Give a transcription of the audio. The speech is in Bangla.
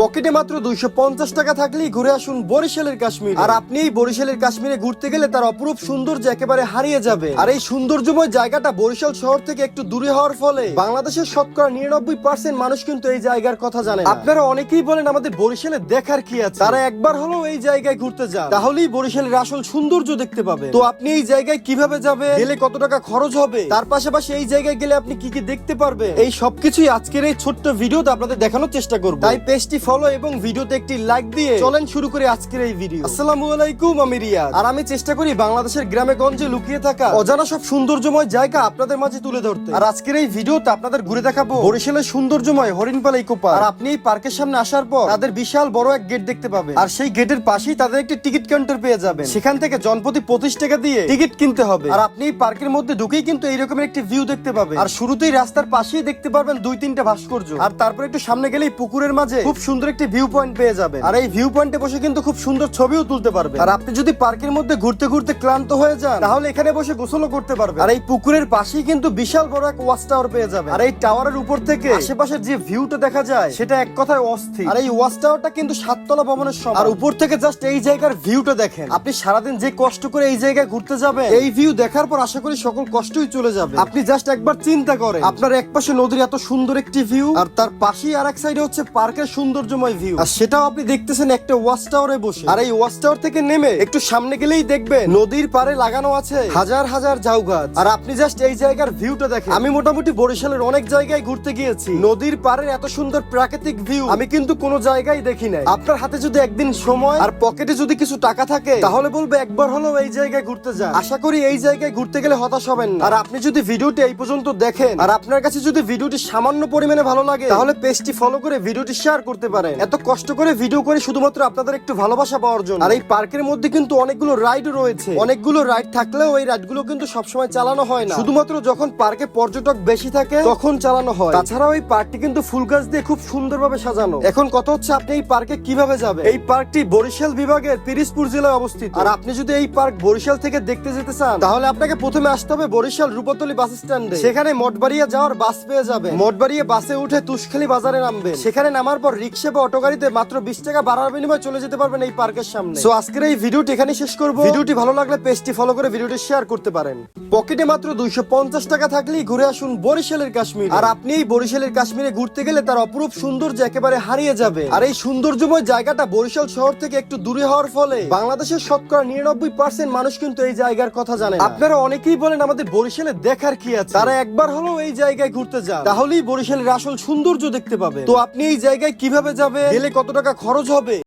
পকেটে মাত্র 250 টাকা থাকলেই ঘুরে আসুন বরিশালের কাশ্মীর। আর আপনি এই বরিশালের কাশ্মীরে ঘুরতে গেলে তার অপরূপ সৌন্দর্য একেবারে হারিয়ে যাবে। আর এই সৌন্দর্যময় জায়গাটা বরিশাল শহর থেকে একটু দূরে হওয়ার ফলে বাংলাদেশের শতকরা 99% মানুষ কিন্তু এই জায়গার কথা জানে না। আপনারা অনেকেই বলেন আমাদের বরিশালে দেখার কি আছে, তারা একবার হলেও এই জায়গায় ঘুরতে যান, তাহলেই বরিশালের আসল সৌন্দর্য দেখতে পাবে। তো আপনি এই জায়গায় কিভাবে যাবে, গেলে কত টাকা খরচ হবে, তার পাশাপাশি এই জায়গায় গেলে আপনি কি কি দেখতে পারবেন, এই সবকিছুই আজকের এই ছোট্ট ভিডিওতে আপনাদের দেখানোর চেষ্টা করব। তাই পেজটি ফলো এবং ভিডিওতে একটি লাইক দিয়ে চলেন শুরু করে আজকের এই ভিডিও। আসসালামু আলাইকুম, আমি রিয়াদ, আর আমি চেষ্টা করি বাংলাদেশের গ্রামে গঞ্জে লুকিয়ে থাকা অজানা সব সৌন্দর্যময় জায়গা আপনাদের মাঝে তুলে ধরতে। আর আজকের এই ভিডিওতে আপনাদের ঘুরে দেখাবো বরিশালের সৌন্দর্যময় হরিণপালা ইকো পার্ক। আর আপনি এই পার্কের সামনে আসার পর তাদের বিশাল বড় এক গেট দেখতে পাবেন, আর সেই গেটের পাশেই তাদের একটি টিকিট কাউন্টার পেয়ে যাবেন। সেখান থেকে জনপ্রতি 25 টাকা দিয়ে টিকিট কিনতে হবে। আর আপনি এই পার্কের মধ্যে ঢুকেই কিন্তু এইরকমের একটি ভিউ দেখতে পাবেন। আর শুরুতেই রাস্তার পাশেই দেখতে পারবেন 2-3টা ভাস্কর্য। আর তারপর একটু সামনে গেলেই পুকুরের মাঝে খুব সুন্দর একটি ভিউ পয়েন্ট পেয়ে যাবেন। আর এই ভিউ পয়েন্টে বসে কিন্তু খুব সুন্দর ছবিও তুলতে পারবেন। আর আপনি যদি পার্কের মধ্যে ঘুরতে ঘুরতে ক্লান্ত হয়ে যান, তাহলে এখানে বসে গোসলও করতে পারবেন। আর এই পুকুরের পাশেই কিন্তু বিশাল বড় এক ওয়াচ টাওয়ার পেয়ে যাবেন। আর এই টাওয়ারের উপর থেকে আশেপাশের যে ভিউটা দেখা যায় সেটা এক কথায় অস্থির। আর এই ওয়াচ টাওয়ারটা কিন্তু 7তলা ভবনের সমান। আর উপর থেকে জাস্ট এই জায়গার ভিউটা দেখেন। আপনি সারাদিন যে কষ্ট করে এই জায়গায় ঘুরতে যাবেন, এই ভিউ দেখার পর আশা করি সকল কষ্টই চলে যাবে। আপনি জাস্ট একবার চিন্তা করেন, আপনার এক পাশে নদীর এত সুন্দর একটি ভিউ, আর তার পাশেই আরেক সাইডে হচ্ছে পার্কের সৌন্দর্যময় ভিউ, আর সেটাও আপনি দেখতেছেন একটা ওয়াচ টাওয়ারে বসে। আর এই ওয়াচ টাওয়ার থেকে নেমে একটু সামনে গেলেই দেখবেন নদীর পাড়ে লাগানো আছে হাজার হাজার ঝাউ গাছ। আর আপনি জাস্ট এই জায়গার ভিউটা দেখেন। আমি মোটামুটি বরিশালের অনেক জায়গায় ঘুরতে গিয়েছি, নদীর পাড়ের এত সুন্দর প্রাকৃতিক ভিউ আমি কিন্তু কোনো জায়গায় দেখি নাই। আপনার হাতে যদি একদিন সময় আর পকেটে যদি কিছু টাকা থাকে, তাহলে বলবে একবার হলেও এই জায়গায় ঘুরতে যান। আশা করি এই জায়গায় ঘুরতে গেলে হতাশ হবেন না। আর আপনি যদি ভিডিওটি এই পর্যন্ত দেখেন, আর আপনার কাছে যদি ভিডিওটি সামান্য পরিমাণে ভালো লাগে, তাহলে পেজটি ফলো করে ভিডিওটি শেয়ার করতে পারেন। এত কষ্ট করে ভিডিও করে শুধুমাত্র আপনাদের একটু ভালোবাসা পাওয়ার জন্য। আর এই পার্কের মধ্যে কিন্তু অনেকগুলো রাইডও রয়েছে। অনেকগুলো রাইড থাকলেও এই রাইডগুলো কিন্তু সবসময় চালানো হয় না, শুধুমাত্র যখন পার্কে পর্যটক বেশি থাকে তখন চালানো হয়। তাছাড়াও এই পার্কটি কিন্তু ফুল গাছ দিয়ে খুব সুন্দরভাবে সাজানো। এখন কথা হচ্ছে আপনি এই পার্কে কিভাবে যাবেন। এই পার্কটি বরিশাল বিভাগের পিরিজপুর জেলায় অবস্থিত। আর আপনি যদি এই পার্ক বরিশাল থেকে দেখতে যেতে চান, তাহলে আপনাকে প্রথমে আসতে হবে বরিশাল রূপতলী বাস স্ট্যান্ডে। সেখানে মঠবাড়িয়া যাওয়ার বাস পেয়ে যাবেন। মঠবাড়িয়া বাসে উঠে তুষখালী বাজারে নামবেন। সেখানে নামার পর রিক্সা বা অটো গাড়িতে মাত্র 20 টাকা ভাড়ার বিনিময়ে চলে যেতে পারবেন এই পার্কের সামনে। সো আজকের এই ভিডিওটি এখানেই শেষ করব। ভিডিওটি ভালো লাগলে পেজটি ফলো করে ভিডিওটি শেয়ার করতে পারেন। পকেটে মাত্র 250 টাকা থাকলেই ঘুরে আসুন বরিশালের কাশ্মীর। আর আপনি এই বরিশালের কাশ্মীরে ঘুরতে গেলে তার অপরূপ সৌন্দর্য একেবারে হারিয়ে যাবে। আর এই সৌন্দর্যময় জায়গাটা বরিশাল শহর থেকে একটু দূরে হওয়ার ফলে বাংলাদেশের শতকরা 99% মানুষ কিন্তু এই জায়গার কথা জানে না। আপনারা অনেকেই বলেন আমাদের বরিশালে দেখার কি আছে, তারা একবার হলেও এই জায়গায় ঘুরতে যান, তাহলেই বরিশালের আসল সৌন্দর্য দেখতে পাবে। তো আপনি এই জায়গায় কিভাবে যাবে, গেলে কত টাকা খরচ হবে,